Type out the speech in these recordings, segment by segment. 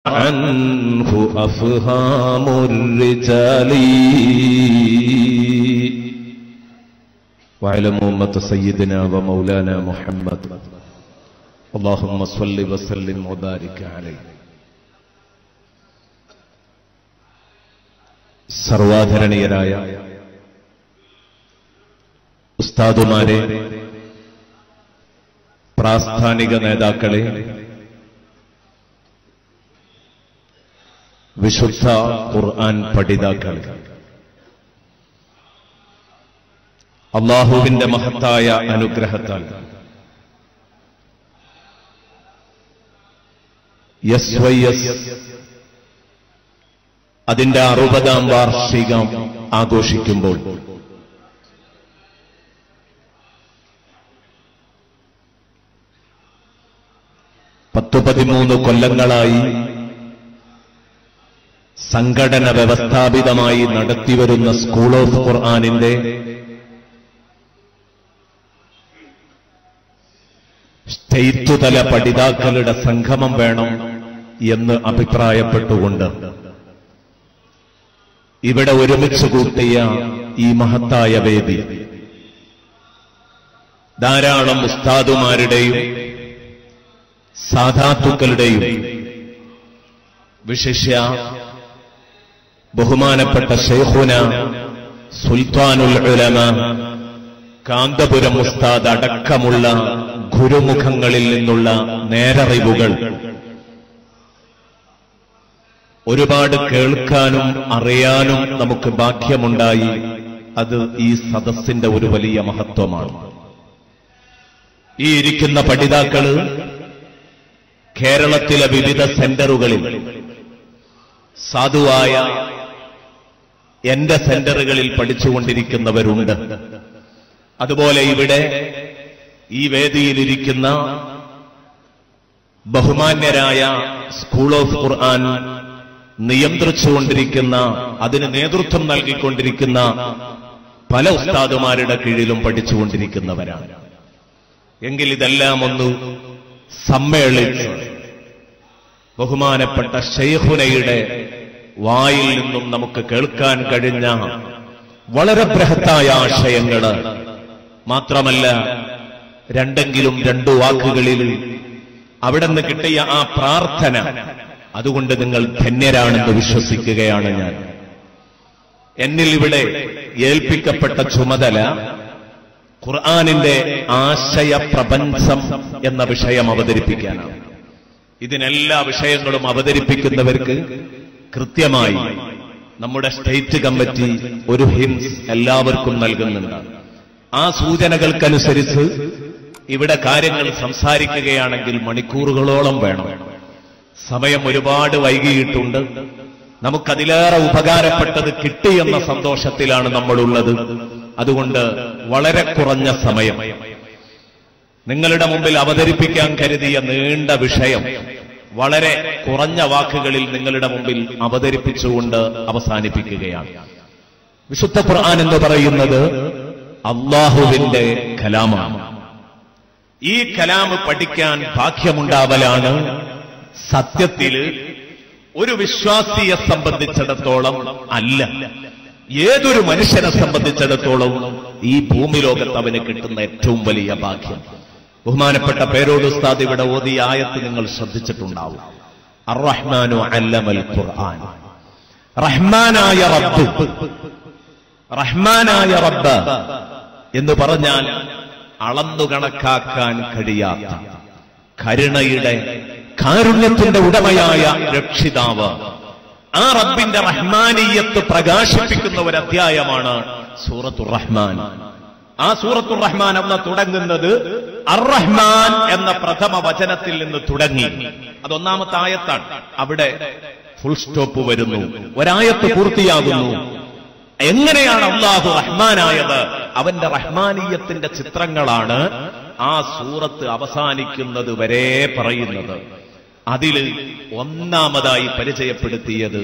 عنه أفهام الرجال وعلم أمة سيدنا ومولانا محمد اللهم صل وسلم وبارك عليه. സർവാധരണീയരായ ഉസ്താദുമാരെ, പ്രാസ്ഥാനിക നേതാക്കളെ, വിശുദ്ധ ഖുർആൻ പഠിതാക്കളെ, അല്ലാഹുവിന്റെ മഹത്തായ അനുഗ്രഹത്താൽ SYS അതിന്റെ 60ാം വാർഷികം ആഘോഷിക്കുമ്പോൾ പത്ത് 13 കൊല്ലങ്ങളായി സംഘടന വ്യവസ്ഥാപിതമായി നടത്തിവരുന്ന സ്കൂൾ ഓഫ് ഖുർആനിന്റെ സ്റ്റേറ്റ് തല പഠിതാക്കളുടെ സംഗമം വേണം എന്ന് അഭിപ്രായപ്പെട്ടുകൊണ്ട് ഇവിടെ ഒരുമിച്ച് കൂട്ടിയ ഈ മഹത്തായ വേദി ധാരാളം ഉസ്താദുമാരുടെയും സാദാത്തുക്കളുടെയും വിശിഷ്യ ബഹുമാനപ്പെട്ട ശൈഖുന സുൽത്താനുൽ ഉലമ കാന്തപുരം ഉസ്താദ് അടക്കമുള്ള ഗുരുമുഖങ്ങളിൽ നിന്നുള്ള നേരറിവുകൾ ഒരുപാട് കേൾക്കാനും അറിയാനും നമുക്ക് ഭാഗ്യമുണ്ടായി. അത് ഈ സദസ്സിന്റെ ഒരു വലിയ മഹത്വമാണ്. ഈ ഇരിക്കുന്ന പഠിതാക്കള് കേരളത്തിലെ വിവിധ സെന്ററുകളിൽ, സാധുവായ എന്റെ സെന്ററുകളിൽ പഠിച്ചുകൊണ്ടിരിക്കുന്നവരുണ്ട്. അതുപോലെ ഇവിടെ ഈ വേദിയിലിരിക്കുന്ന ബഹുമാന്യരായ സ്കൂൾ ഓഫ് ഖുർആൻ നിയന്ത്രിച്ചുകൊണ്ടിരിക്കുന്ന, അതിന് നേതൃത്വം നൽകിക്കൊണ്ടിരിക്കുന്ന പല ഉസ്താദുമാരുടെ കീഴിലും പഠിച്ചുകൊണ്ടിരിക്കുന്നവരാണ്. എങ്കിൽ ഇതെല്ലാം ഒന്ന് സമ്മേളിച്ച് ബഹുമാനപ്പെട്ട ശൈഖുനയുടെ വായിൽ നിന്നും നമുക്ക് കേൾക്കാൻ കഴിഞ്ഞ വളരെ ബൃഹത്തായ ആശയങ്ങള് മാത്രമല്ല, രണ്ടെങ്കിലും 2 വാക്കുകളിൽ അവിടെ നിന്ന് കിട്ടിയ ആ പ്രാർത്ഥന, അതുകൊണ്ട് നിങ്ങൾ ധന്യരാണെന്ന് വിശ്വസിക്കുകയാണ് ഞാൻ. എന്നിൽ ഇവിടെ ഏൽപ്പിക്കപ്പെട്ട ചുമതല ഖുർആനിന്റെ ആശയ പ്രപഞ്ചം എന്ന വിഷയം അവതരിപ്പിക്കാനാണ്. ഇതിനെല്ലാ വിഷയങ്ങളും അവതരിപ്പിക്കുന്നവർക്ക് കൃത്യമായി നമ്മുടെ സ്റ്റേറ്റ് കമ്മിറ്റി ഒരു ഹിൻസ് എല്ലാവർക്കും നൽകുന്നുണ്ട്. ആ സൂചനകൾക്കനുസരിച്ച് ഇവിടെ കാര്യങ്ങൾ സംസാരിക്കുകയാണെങ്കിൽ മണിക്കൂറുകളോളം വേണം. സമയം ഒരുപാട് വൈകിയിട്ടുണ്ട്. നമുക്കതിലേറെ ഉപകാരപ്പെട്ടത് കിട്ടിയെന്ന സന്തോഷത്തിലാണ് നമ്മളുള്ളത്. അതുകൊണ്ട് വളരെ കുറഞ്ഞ സമയം നിങ്ങളുടെ മുമ്പിൽ അവതരിപ്പിക്കാൻ കരുതിയ നീണ്ട വിഷയം വളരെ കുറഞ്ഞ വാക്കുകളിൽ നിങ്ങളുടെ മുമ്പിൽ അവതരിപ്പിച്ചുകൊണ്ട് അവസാനിപ്പിക്കുകയാണ്. വിശുദ്ധ ഖുർആൻ എന്ന് പറയുന്നത് അല്ലാഹുവിന്റെ കലാമാണ്. ഈ കലാം പഠിക്കാൻ ഭാഗ്യമുണ്ടാവലാണ് സത്യത്തില് ഒരു വിശ്വാസിയെ സംബന്ധിച്ചിടത്തോളം, അല്ല ഏതൊരു മനുഷ്യനെ സംബന്ധിച്ചിടത്തോളം ഈ ഭൂമി ലോകത്ത് അവന് കിട്ടുന്ന ഏറ്റവും വലിയ ഭാഗ്യം. ബഹുമാനപ്പെട്ട പേരോട് ഉസ്താദ് ഇവിടെ ഓതിയ ആയത്ത് നിങ്ങൾ ശ്രദ്ധിച്ചിട്ടുണ്ടാവും. അർ-റഹ്മാനു അല്ലമൽ ഖുർആൻ. റഹ്മാനായ റബ്ബ്, റഹ്മാനായ റബ്ബ് എന്ന് പറഞ്ഞാൽ അളന്നു കണക്കാക്കാൻ കഴിയാത്ത കരുണയുടെ, കാരുണ്യത്തിന്റെ ഉടമയായ രക്ഷിതാവ്. ആ റബ്ബിന്റെ റഹ്മാനിയത്ത് പ്രകാശിപ്പിക്കുന്ന ഒരു അധ്യായമാണ് സൂറത്തുർ റഹ്മാൻ. ആ സൂറത്തുർ റഹ്മാൻ എന്ന തുടങ്ങുന്നത് അർ-റഹ്മാൻ എന്ന പ്രഥമ വചനത്തിൽ നിന്ന് തുടങ്ങി. അത് 1ാമത്തെ ആയത്താണ്. അവിടെ ഫുൾ സ്റ്റോപ്പ് വരുന്നു, ഒരായത്ത് പൂർത്തിയാകുന്നു. എങ്ങനെയാണ് അല്ലാഹു റഹ്മാനായത്? അവന്റെ റഹ്മാനിയത്തിന്റെ ചിത്രങ്ങളാണ് ആ സൂറത്ത് അവസാനിക്കുന്നത് വരെ പറയുന്നത്. അതില് 1ാമതായി പരിചയപ്പെടുത്തിയത്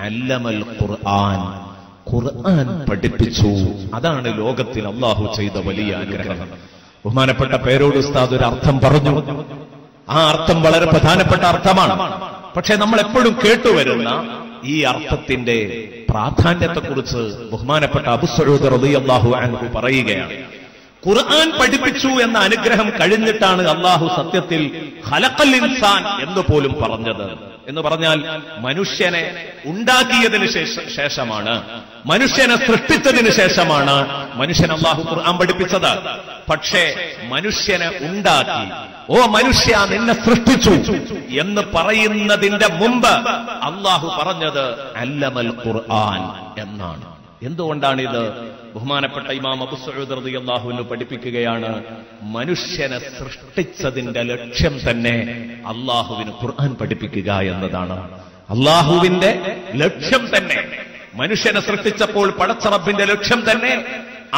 അല്ലമൽ ഖുർആൻ, ഖുർആൻ പഠിപ്പിച്ചു. അതാണ് ലോകത്തിൽ അല്ലാഹു ചെയ്ത വലിയ അനുഗ്രഹം. ബഹുമാനപ്പെട്ട പേരോട് ഉസ്താദ് ഒരു അർത്ഥം പറഞ്ഞു. ആ അർത്ഥം വളരെ പ്രധാനപ്പെട്ട അർത്ഥമാണ്. പക്ഷെ നമ്മൾ എപ്പോഴും കേട്ടുവരുന്ന ഈ അർത്ഥത്തിന്റെ പ്രാധാന്യത്തെക്കുറിച്ച് ബഹുമാനപ്പെട്ട അബൂ സഊദ് റളിയല്ലാഹു അൻഹു പറയുകയാണ്. ഖുർആൻ പഠിപ്പിച്ചു എന്ന അനുഗ്രഹം കഴിഞ്ഞിട്ടാണ് അല്ലാഹു സത്യത്തിൽ ഖലഖൽ ഇൻസാൻ എന്ന് പോലും പറഞ്ഞത്. എന്ന് പറഞ്ഞാൽ മനുഷ്യനെ ഉണ്ടാക്കിയതിന് ശേഷമാണ്, മനുഷ്യനെ സൃഷ്ടിച്ചതിന് ശേഷമാണ് മനുഷ്യൻ അല്ലാഹു ഖുർആൻ പഠിപ്പിച്ചത്. പക്ഷേ മനുഷ്യനെ ഉണ്ടാക്കി, ഓ മനുഷ്യ നിന്നെ സൃഷ്ടിച്ചു എന്ന് പറയുന്നതിന്റെ മുമ്പ് അല്ലാഹു പറഞ്ഞത് അല്ലമൽ ഖുർആൻ എന്നാണ്. എന്തുകൊണ്ടാണിത്? ബഹുമാനപ്പെട്ട ഇമാം അബൂ സഊദ് റളിയല്ലാഹു അൻഹു പഠിപ്പിക്കുകയാണ്, മനുഷ്യനെ സൃഷ്ടിച്ചതിന്റെ ലക്ഷ്യം തന്നെ അല്ലാഹുവിന് ഖുർആൻ പഠിപ്പിക്കുക എന്നതാണ്. അല്ലാഹുവിന്റെ ലക്ഷ്യം തന്നെ, മനുഷ്യനെ സൃഷ്ടിച്ചപ്പോൾ പടച്ച റബ്ബിന്റെ ലക്ഷ്യം തന്നെ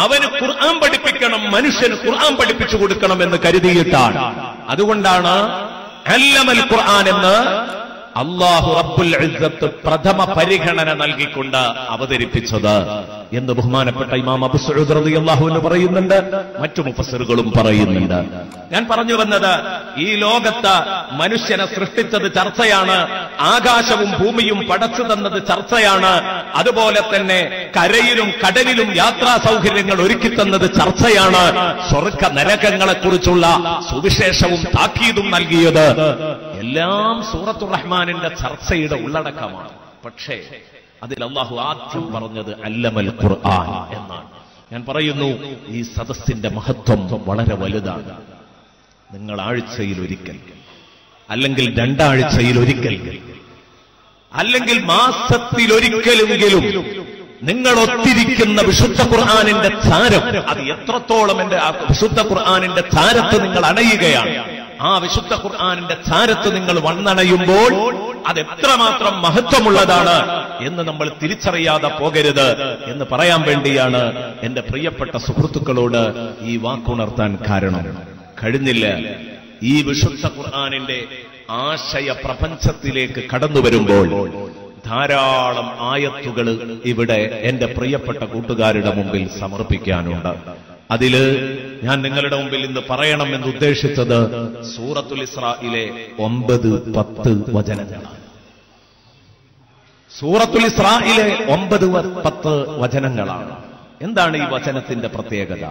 അവന് ഖുർആൻ പഠിപ്പിക്കണം, മനുഷ്യന് ഖുർആൻ പഠിപ്പിച്ചു കൊടുക്കണം എന്ന് കരുതിയിട്ടാണ്. അതുകൊണ്ടാണ് അല്ലമൽ ഖുർആൻ എന്ന് അല്ലാഹു റബ്ബുൽ ഇസ്സത്ത് പ്രഥമ പരിഗണന നൽകിക്കൊണ്ട് അവതരിപ്പിച്ചത് എന്ന് ബഹുമാനപ്പെട്ട ഇമാം അബൂ സഊദ് റളിയല്ലാഹു അൻഹു പറയുന്നുണ്ട്, മറ്റു മുഫസ്സിറുകളും പറയുന്നുണ്ട്. ഞാൻ പറഞ്ഞു വന്നത്, ഈ ലോകത്ത് മനുഷ്യനെ സൃഷ്ടിച്ചത് ചർച്ചയാണ്, ആകാശവും ഭൂമിയും പടച്ചു തന്നത് ചർച്ചയാണ്, അതുപോലെ തന്നെ കരയിലും കടലിലും യാത്രാ സൗകര്യങ്ങൾ ഒരുക്കി തന്നത് ചർച്ചയാണ്, സ്വർഗ്ഗ നരകങ്ങളെക്കുറിച്ചുള്ള സുവിശേഷവും താക്കീതും നൽകിയത് എല്ലാം സൂറത്തുർ റഹ്മാനിന്റെ ചർച്ചയുടെ ഉള്ളടക്കമാണ്. പക്ഷേ അതിൽ അല്ലാഹു ആദ്യം പറഞ്ഞത് അല്ലമൽ ഖുർആൻ എന്നാണ്. ഞാൻ പറയുന്നു, ഈ സദസ്സിന്റെ മഹത്വം വളരെ വലുതാണ്. നിങ്ങൾ ആഴ്ചയിൽ ഒരിക്കൽ, അല്ലെങ്കിൽ 2 ആഴ്ചയിൽ ഒരിക്കൽ, അല്ലെങ്കിൽ മാസത്തിലൊരിക്കലെങ്കിലും നിങ്ങൾ ഒത്തിരിക്കുന്ന വിശുദ്ധ ഖുർആനിന്റെ ചാരം, അത് എത്രത്തോളം എന്റെ വിശുദ്ധ ഖുർആനിന്റെ ചാരത്ത് നിങ്ങൾ അണയുകയാണ്, ആ വിശുദ്ധ ഖുർആനിന്റെ ചാരത്ത് നിങ്ങൾ വന്നണയുമ്പോൾ അത് എത്രമാത്രം മഹത്വമുള്ളതാണ് എന്ന് നമ്മൾ തിരിച്ചറിയാതെ പോകരുത് എന്ന് പറയാൻ വേണ്ടിയാണ് എന്റെ പ്രിയപ്പെട്ട സുഹൃത്തുക്കളോട് ഈ വാക്കുണർത്താൻ കാരണം. കഴിഞ്ഞില്ല, ഈ വിശുദ്ധ ഖുർആനിന്റെ ആശയ പ്രപഞ്ചത്തിലേക്ക് കടന്നു വരുമ്പോൾ ധാരാളം ആയത്തുകൾ ഇവിടെ എന്റെ പ്രിയപ്പെട്ട കൂട്ടുകാരുടെ മുമ്പിൽ സമർപ്പിക്കാനുണ്ട്. അതില് ഞാൻ നിങ്ങളുടെ മുമ്പിൽ ഇന്ന് പറയണമെന്ന് ഉദ്ദേശിച്ചത് സൂറത്തുൽ ഇസ്രായിലെ 9-10 വചനങ്ങളാണ്. സൂറത്തുൽ ഇസ്രായിലെ 9-10 വചനങ്ങളാണ്. എന്താണ് ഈ വചനത്തിന്റെ പ്രത്യേകത?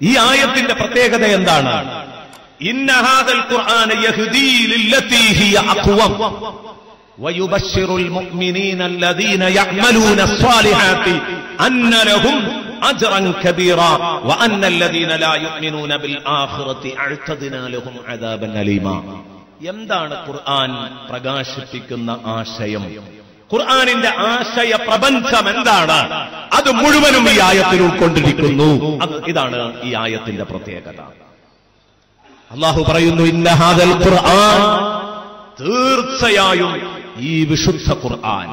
ഈ ആയത്തിന്റെ പ്രത്യേകത എന്താണ്? ഇന്ന ഹാദൽ ഖുർആന യഹ്ദീ ലില്ലതീ ഹിയ അഖ്വം വയുബശ്ശിറുൽ മുഅ്മിനീന അല്ലദീന യഅമലൂന സ്വാലിഹാത്തി അന്ന ലഹും അജ്റൻ കബീറ വഅന്ന അല്ലദീന ലാ യുഅ്മിനൂന ബിൽ ആഖിറതി അഅ്തദ്നാ ലഹും അദാബൻ അലീമ. എന്താണ് ഖുർആൻ പ്രകാശിപ്പിക്കുന്ന ആശയം? ഖുർആനിന്റെ ആശയ പ്രപഞ്ചം എന്താണ്? അത് മുഴുവനും ഈ ആയത്തിൽ ഉൾക്കൊണ്ടിരിക്കുന്നു. ഇതാണ് ഈ ആയത്തിന്റെ പ്രത്യേകത. അല്ലാഹു പറയുന്നു, ഇന്ന ഹാദൽ ഖുർആൻ, തീർച്ചയായും ഈ വിശുദ്ധ ഖുർആൻ.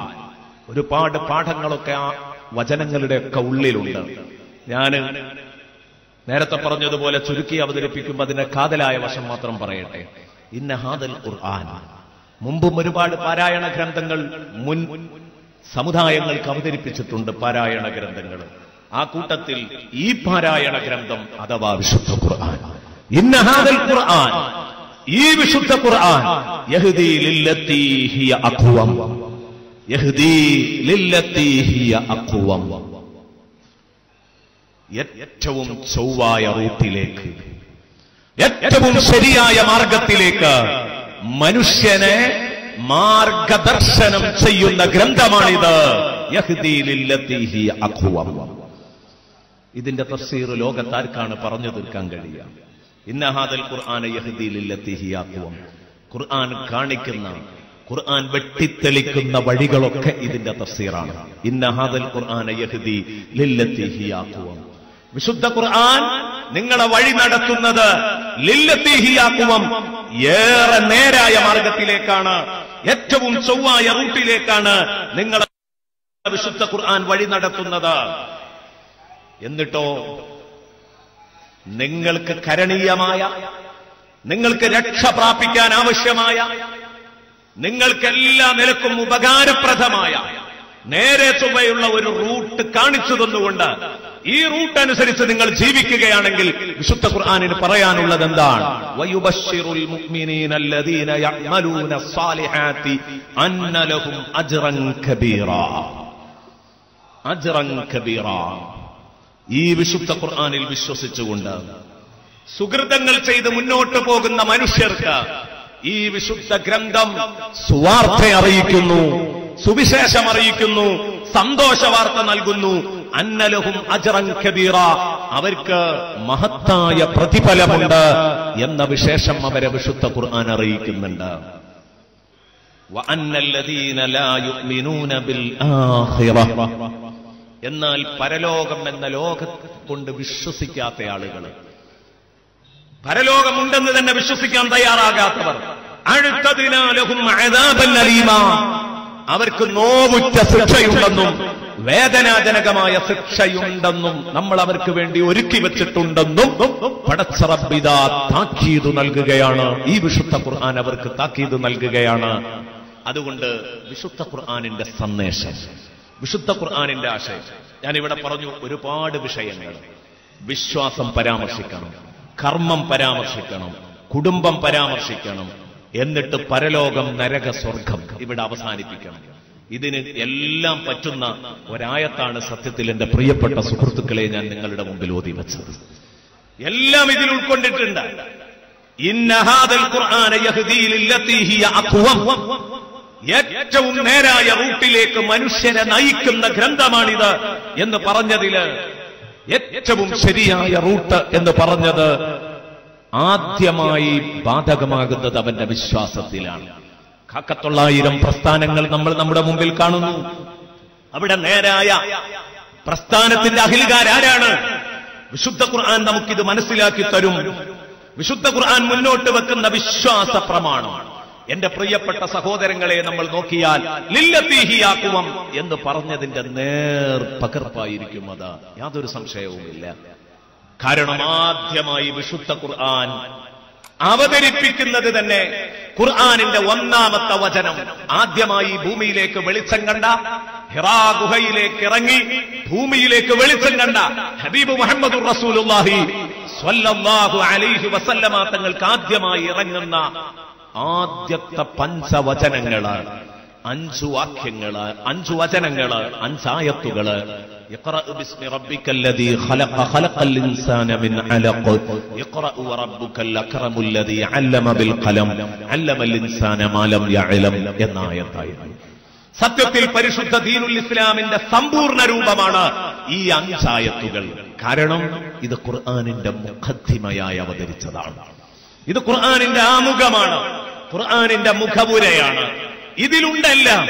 ഒരുപാട് പാഠങ്ങളൊക്കെ ആ വചനങ്ങളുടെ ഒക്കെ ഉള്ളിലുണ്ട്. ഞാൻ നേരത്തെ പറഞ്ഞതുപോലെ ചുരുക്കി അവതരിപ്പിക്കുമ്പോൾ അതിന്റെ കാതലായ വശം മാത്രം പറയട്ടെ. ഇന്ന ഹാദൽ ഖുർആൻ, മുമ്പും ഒരുപാട് പാരായണ ഗ്രന്ഥങ്ങൾ മുൻ സമുദായങ്ങൾക്ക് അവതരിപ്പിച്ചിട്ടുണ്ട്, പാരായണ ഗ്രന്ഥങ്ങൾ. ആ കൂട്ടത്തിൽ ഈ പാരായണ ഗ്രന്ഥം അഥവാ വിശുദ്ധ ഖുർആൻ, ഇന്ന ഹാദൽ ഖുർആൻ, ഈ വിശുദ്ധ ഖുർആൻ യഹ്ദീ ലില്ലതീ ഹിയ അഖ്വം, യഹ്ദീ ലില്ലതീ ഹിയ അഖ്വം, ഏറ്റവും ചൊവ്വായ റൂട്ടിലേക്ക്, ഏറ്റവും ശരിയായ മാർഗത്തിലേക്ക് മനുഷ്യനെ മാർഗദർശനം ചെയ്യുന്ന ഗ്രന്ഥമാണിത്. യഹ്ദീ ലില്ലതീ ഹിയ അഖ്വം. ഇതിന്റെ തഫ്സീർ ലോകത്താർക്കാണ് പറഞ്ഞു തീർക്കാൻ കഴിയുക? ഇന്ന ഹാദൽ ഖുർആന യഹ്ദീ ലില്ലതീ ഹിയ അഖ്വം. ഖുർആൻ കാണിക്കുന്ന, ഖുർആൻ വെട്ടിത്തെളിക്കുന്ന വഴികളൊക്കെ ഇതിന്റെ തഫ്സീറാണ്. ഇന്ന ഹാദൽ ഖുർആന യഹ്ദീ ലില്ലതീ ഹിയ അഖ്വം. വിശുദ്ധ ഖുർആൻ നിങ്ങളെ വഴി നടത്തുന്നത് ലില്ലതീ ഹിയ അഖ്വം, ഏറെ നേരായ മാർഗത്തിലേക്കാണ്, ഏറ്റവും ചൊവ്വായ റൂട്ടിലേക്കാണ് നിങ്ങളെ വിശുദ്ധ ഖുർആൻ വഴി നടത്തുന്നത്. എന്നിട്ടോ നിങ്ങൾക്ക് കരണീയമായ, നിങ്ങൾക്ക് രക്ഷ പ്രാപിക്കാൻ ആവശ്യമായ, നിങ്ങൾക്കെല്ലാ നിലക്കും ഉപകാരപ്രദമായ നേരെ ചൊവ്വയുള്ള ഒരു റൂട്ട് കാണിച്ചു തന്നുകൊണ്ട് ഈ റൂട്ട് അനുസരിച്ച് നിങ്ങൾ ജീവിക്കുകയാണെങ്കിൽ വിശുദ്ധ ഖുർആനിന് പറയാനുള്ളത് എന്താണ്? വയുബശ്ശിറുൽ മുഅ്മിനീന അല്ലദീന യഅമലൂന സ്സാലിഹാത്തി അന്ന ലഹും അജ്റൻ കബീറാ. അജ്റൻ കബീറാ. ഈ വിശുദ്ധ ഖുർആനിൽ വിശ്വസിച്ചുകൊണ്ട് സുകൃതങ്ങൾ ചെയ്ത് മുന്നോട്ട് പോകുന്ന മനുഷ്യർക്ക് ഈ വിശുദ്ധ ഗ്രന്ഥം സുവാർത്ത അറിയിക്കുന്നു, സുവിശേഷം അറിയിക്കുന്നു, സന്തോഷ വാർത്ത നൽകുന്നു. അന്നലഹും അജ്റൻ കബീറ, അവർക്ക് മഹത്തായ പ്രതിഫലമുണ്ട് എന്ന വിശേഷം അവരെ വിശുദ്ധ ഖുർആൻ അറിയിക്കുന്നുണ്ട്. വഅന്നല്ലദീന ലാ യുഅ്മിനൂന ബിൽ ആഖിറ, എന്നാൽ പരലോകം എന്ന ലോകം കൊണ്ട് വിശ്വസിക്കാത്ത ആളുകൾ, പരലോകമുണ്ടെന്ന് തന്നെ വിശ്വസിക്കാൻ തയ്യാറാകാത്തവർ, അഅ്തദ്നാ ലഹും അദാബൻ അലീമാ, അവർക്ക് നോവുറ്റ ശിക്ഷയുണ്ടെന്നും വേദനാജനകമായ ശിക്ഷയുണ്ടെന്നും നമ്മൾ അവർക്ക് വേണ്ടി ഒരുക്കി വെച്ചിട്ടുണ്ടെന്നും പടച്ച റബ്ബിദാ താക്കീത് നൽകുകയാണ്. ഈ വിശുദ്ധ ഖുർആൻ അവർക്ക് താക്കീത് നൽകുകയാണ്. അതുകൊണ്ട് വിശുദ്ധ ഖുർആനിന്റെ സന്ദേശം, വിശുദ്ധ ഖുർആനിന്റെ ആശയം ഞാനിവിടെ പറഞ്ഞു. ഒരുപാട് വിഷയങ്ങൾ, വിശ്വാസം പരാമർശിക്കണം, കർമ്മം പരാമർശിക്കണം, കുടുംബം പരാമർശിക്കണം, എന്നിട്ട് പരലോകം, നരക, സ്വർഗം ഇവിടെ അവസാനിപ്പിക്കണം. ഇതിന് എല്ലാം പറ്റുന്ന ഒരായത്താണ് സത്യത്തിൽ എന്റെ പ്രിയപ്പെട്ട സുഹൃത്തുക്കളെ ഞാൻ നിങ്ങളുടെ മുമ്പിൽ ഓതി വെച്ചത്. എല്ലാം ഇതിൽ ഉൾക്കൊണ്ടിട്ടുണ്ട്. ഇന്ന ഹാദൽ ഖുർആന യഹ്ദീ ലില്ലതീ ഹിയ അഖ്വം, ഏറ്റവും നേരായ റൂട്ടിലേക്ക് മനുഷ്യനെ നയിക്കുന്ന ഗ്രന്ഥമാണിത് എന്ന് പറഞ്ഞതില് ഏറ്റവും ശരിയായ റൂട്ട് എന്ന് പറഞ്ഞത് ആദ്യമായി ബാധകമാകുന്നത് അവന്റെ വിശ്വാസത്തിലാണ്. 900 പ്രസ്ഥാനങ്ങൾ നമ്മൾ നമ്മുടെ മുമ്പിൽ കാണുന്നു. അവിടെ നേരായ പ്രസ്ഥാനത്തിന്റെ അഖിലുകാരാരാണ്? വിശുദ്ധ ഖുർആൻ നമുക്കിത് മനസ്സിലാക്കി തരും. വിശുദ്ധ ഖുർആൻ മുന്നോട്ട് വെക്കുന്ന വിശ്വാസ പ്രമാണം, എന്റെ പ്രിയപ്പെട്ട സഹോദരങ്ങളെ, നമ്മൾ നോക്കിയാൽ ലില്ലതീ ഹിയ അഖ്വം എന്ന് പറഞ്ഞതിന്റെ നേർ പകർപ്പായിരിക്കും അത്, യാതൊരു സംശയവുമില്ല. കാരണം ആദ്യമായി വിശുദ്ധ ഖുർആൻ അവതരിപ്പിക്കുന്നത് തന്നെ ഖുർആനിന്റെ 1-ാമത്തെ വചനം. ആദ്യമായി ഭൂമിയിലേക്ക് വെളിച്ചം കണ്ട, ഹിറാ ഗുഹയിലേക്ക് ഇറങ്ങി ഭൂമിയിലേക്ക് വെളിച്ചം കണ്ട ഹബീബ് മുഹമ്മദുർ റസൂലുള്ളാഹി സ്വല്ലല്ലാഹു അലൈഹി വസല്ലമ തങ്ങൾക്ക് ആദ്യമായി ഇറങ്ങുന്ന ആദ്യത്തെ 5 വചനങ്ങള്, 5 വാക്യങ്ങള്, 5 വചനങ്ങള്, 5 ആയത്തുകള്. ഇഖ്റഅ ബിസ്മി റബ്ബിക്കല്ലദീ ഖലഖ ഖലഖൽ ഇൻസാന മിൻ അലഖ ഇഖ്റഅ വറബ്ബുക്കൽ അക്രമുൽ ലദീ അല്ലമ ബിൽ ഖലം അല്ലമൽ ഇൻസാന മാ ലം യഅലം എന്ന ആയത്തായിരുന്നു. സത്യത്തിൽ പരിശുദ്ധ ദീനുൽ ഇസ്ലാമിന്റെ സമ്പൂർണ്ണ രൂപമാണ് ഈ 5 ആയത്തുകൾ. കാരണം ഇത് ഖുർആനിന്റെ മുഖദ്ദിമയായി അവതരിച്ചതാണ്. ഇത് ഖുർആനിന്റെ ആമുഖമാണ്, ഖുർആനിന്റെ മുഖവുരയാണ്. ഇതിലുണ്ടെല്ലാം.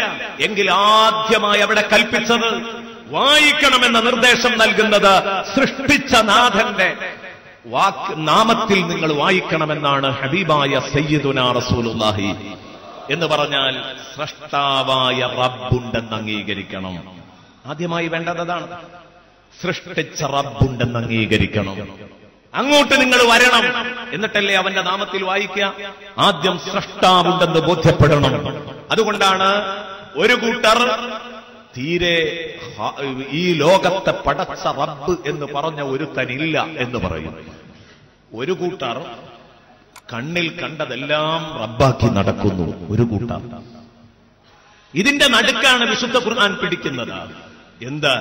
എങ്കിൽ ആദ്യമായി അവിടെ കൽപ്പിച്ചത്, വായിക്കണമെന്ന നിർദ്ദേശം നൽകുന്നത് സൃഷ്ടിച്ച നാഥന്റെ നാമത്തിൽ നിങ്ങൾ വായിക്കണമെന്നാണ്. ഹബീബായ സയ്യിദുനാ റസൂലുള്ളാഹി എന്ന് പറഞ്ഞാൽ സ്രഷ്ടാവായ റബ്ബുണ്ടെന്ന് അംഗീകരിക്കണം. ആദ്യമായി വേണ്ടതാണ്, സൃഷ്ടിച്ച റബ്ബുണ്ടെന്ന് അംഗീകരിക്കണം. അങ്ങോട്ട് നിങ്ങൾ വരണം, എന്നിട്ടല്ലേ അവന്റെ നാമത്തിൽ വായിക്കുക. ആദ്യം സ്രഷ്ടാവുണ്ടെന്ന് ബോധ്യപ്പെടണം. അതുകൊണ്ടാണ് ഒരു കൂട്ടർ തീരെ ഈ ലോകത്തെ പടച്ച റബ്ബ് എന്ന് പറഞ്ഞ ഒരുത്തനില്ല എന്ന് പറയും. ഒരു കൂട്ടർ കണ്ണിൽ കണ്ടതെല്ലാം റബ്ബാക്കി നടക്കുന്നു. ഒരു കൂട്ടർ. ഇതിന്റെ നടുക്കാണ് വിശുദ്ധ ഖുർആൻ പിടിക്കുന്നത്. എന്താ?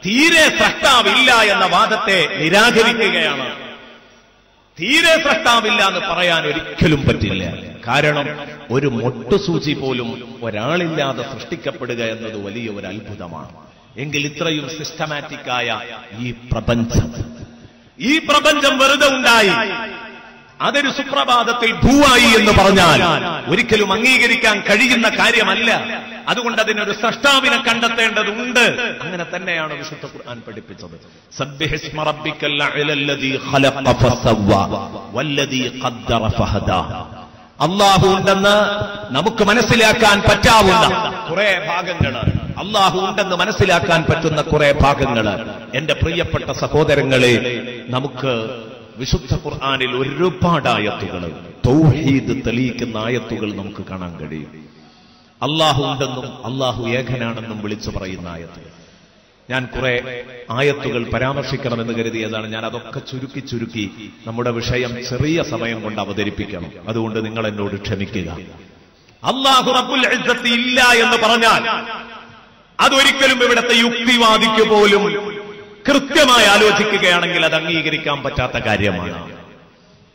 തീരെ സ്രഷ്ടാവില്ല എന്ന വാദത്തെ നിരാകരിക്കുകയാണ്. തീരെ സ്രഷ്ടാവില്ല എന്ന് പറയാൻ ഒരിക്കലും പറ്റില്ല. കാരണം ഒരു മൊട്ടുസൂചി പോലും ഒരാളില്ലാതെ സൃഷ്ടിക്കപ്പെടുക എന്നത് വലിയ ഒരു അത്ഭുതമാണ്. എങ്കിൽ ഇത്രയും സിസ്റ്റമാറ്റിക്കായ ഈ പ്രപഞ്ചം വെറുതെ ഉണ്ടായി, അതൊരു സുപ്രഭാതത്തിൽ ഭൂവായി എന്ന് പറഞ്ഞാൽ ഒരിക്കലും അംഗീകരിക്കാൻ കഴിയുന്ന കാര്യമല്ല. അതുകൊണ്ട് അതിനൊരു സ്രഷ്ടാവിനെ കണ്ടെത്തേണ്ടതുണ്ട്. അങ്ങനെ തന്നെയാണ് വിശുദ്ധ ഖുർആൻ പഠിപ്പിച്ചത്. സബ്ബിഹിസ്മ റബ്ബിക്കൽ അഅ്ലല്ലദീ ഖലഖ ഫസവ്വ വല്ലദീ ഖദ്ദറ ഫഹദാ. അല്ലാഹു ഉണ്ടെന്ന് നമുക്ക് മനസ്സിലാക്കാൻ പറ്റാവുന്ന കുറെ ഭാഗങ്ങൾ, അല്ലാഹു ഉണ്ടെന്ന് മനസ്സിലാക്കാൻ പറ്റുന്ന കുറെ ഭാഗങ്ങൾ, എന്റെ പ്രിയപ്പെട്ട സഹോദരങ്ങളെ, നമുക്ക് വിശുദ്ധ ഖുർആനിൽ ഒരുപാട് ആയത്തുകൾ, തൗഹീദ് തെളിയിക്കുന്ന ആയത്തുകൾ നമുക്ക് കാണാൻ കഴിയും. അല്ലാഹു ഉണ്ടെന്നും അല്ലാഹു ഏകനാണെന്നും വിളിച്ചു പറയുന്ന ആയത്ത്. ഞാൻ കുറെ ആയത്തുകൾ പരാമർശിക്കണമെന്ന് കരുതിയതാണ്. ഞാൻ അതൊക്കെ ചുരുക്കി നമ്മുടെ വിഷയം ചെറിയ സമയം കൊണ്ട് അവതരിപ്പിക്കണം. അതുകൊണ്ട് നിങ്ങൾ എന്നോട് ക്ഷമിക്കുക. അല്ലാഹു റബ്ബുൽ ഇസ്സത്ത് ഇല്ല എന്ന് പറഞ്ഞാൽ അതൊരിക്കലും ഇവിടുത്തെ യുക്തിവാദിക്ക് പോലും കൃത്യമായി ആലോചിക്കുകയാണെങ്കിൽ അത് അംഗീകരിക്കാൻ പറ്റാത്ത കാര്യമാണ്.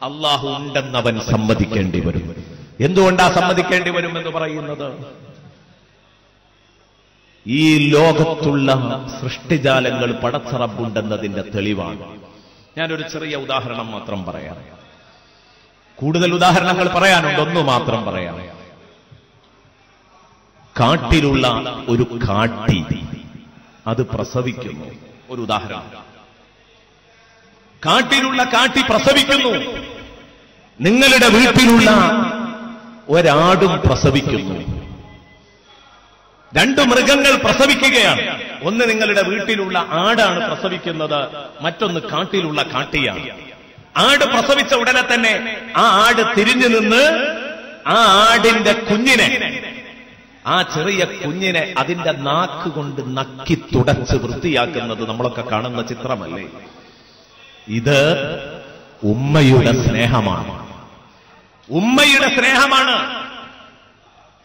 അല്ലാഹു ഉണ്ടെന്നവൻ സമ്മതിക്കേണ്ടി വരും. എന്തുകൊണ്ടാ സമ്മതിക്കേണ്ടി വരും എന്ന് പറയുന്നത്? ഈ ലോകത്തുള്ള സൃഷ്ടിജാലങ്ങൾ പടച്ച റബ്ബുണ്ടെന്നതിന്റെ തെളിവാണ്. ഞാനൊരു ചെറിയ ഉദാഹരണം മാത്രം പറയാം. കൂടുതൽ ഉദാഹരണങ്ങൾ പറയാനുണ്ട്, ഒന്ന് മാത്രം പറയാം. കാട്ടിലുള്ള ഒരു കാട്ടി അത് പ്രസവിക്കുന്നു. ഒരു ഉദാഹരണം, കാട്ടിലുള്ള കാട്ടി പ്രസവിക്കുന്നു. നിങ്ങളുടെ വീട്ടിലുള്ള ഒരാടും പ്രസവിക്കുന്നു. രണ്ട് മൃഗങ്ങൾ പ്രസവിക്കുകയാണ്. ഒന്ന് നിങ്ങളുടെ വീട്ടിലുള്ള ആടാണ് പ്രസവിക്കുന്നത്, മറ്റൊന്ന് കാട്ടിലുള്ള കാട്ടിയാണ്. ആട് പ്രസവിച്ച ഉടനെ തന്നെ ആ ആട് തിരിഞ്ഞു നിന്ന് ആ ആടിന്റെ കുഞ്ഞിനെ, ആ ചെറിയ കുഞ്ഞിനെ അതിന്റെ നാക്ക് കൊണ്ട് നക്കി തുടച്ച് വൃത്തിയാക്കുന്നത് നമ്മളൊക്കെ കാണുന്ന ചിത്രമല്ലേ? ഇത് ഉമ്മയുടെ സ്നേഹമാണ്. ഉമ്മയുടെ സ്നേഹമാണ്.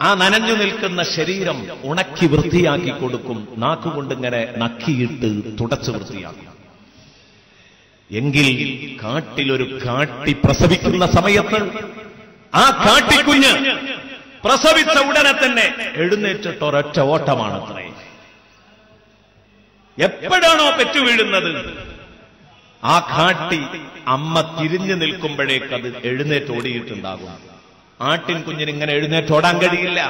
ആ നനഞ്ഞു നിൽക്കുന്ന ശരീരം ഉണക്കി വൃത്തിയാക്കി കൊടുക്കും, നാക്കുകൊണ്ടിങ്ങനെ നക്കിയിട്ട് തുടച്ച് വൃത്തിയാക്കും. എങ്കിൽ കാട്ടിലൊരു കാട്ടി പ്രസവിക്കുന്ന സമയത്ത് ആ കാട്ടിക്കുഞ്ഞ് പ്രസവിച്ച ഉടനെ തന്നെ എഴുന്നേറ്റിട്ട് ഒരൊറ്റ ഓട്ടമാണത്രേ. എപ്പോഴാണോ പെറ്റു വീഴുന്നത് ആ കാട്ടി അമ്മ തിരിഞ്ഞു നിൽക്കുമ്പോഴേക്കത് എഴുന്നേറ്റ് ഓടിയിട്ടുണ്ടാകും. ആട്ടിൻ കുഞ്ഞിന് ഇങ്ങനെ എഴുന്നേറ്റോടാൻ കഴിയില്ല.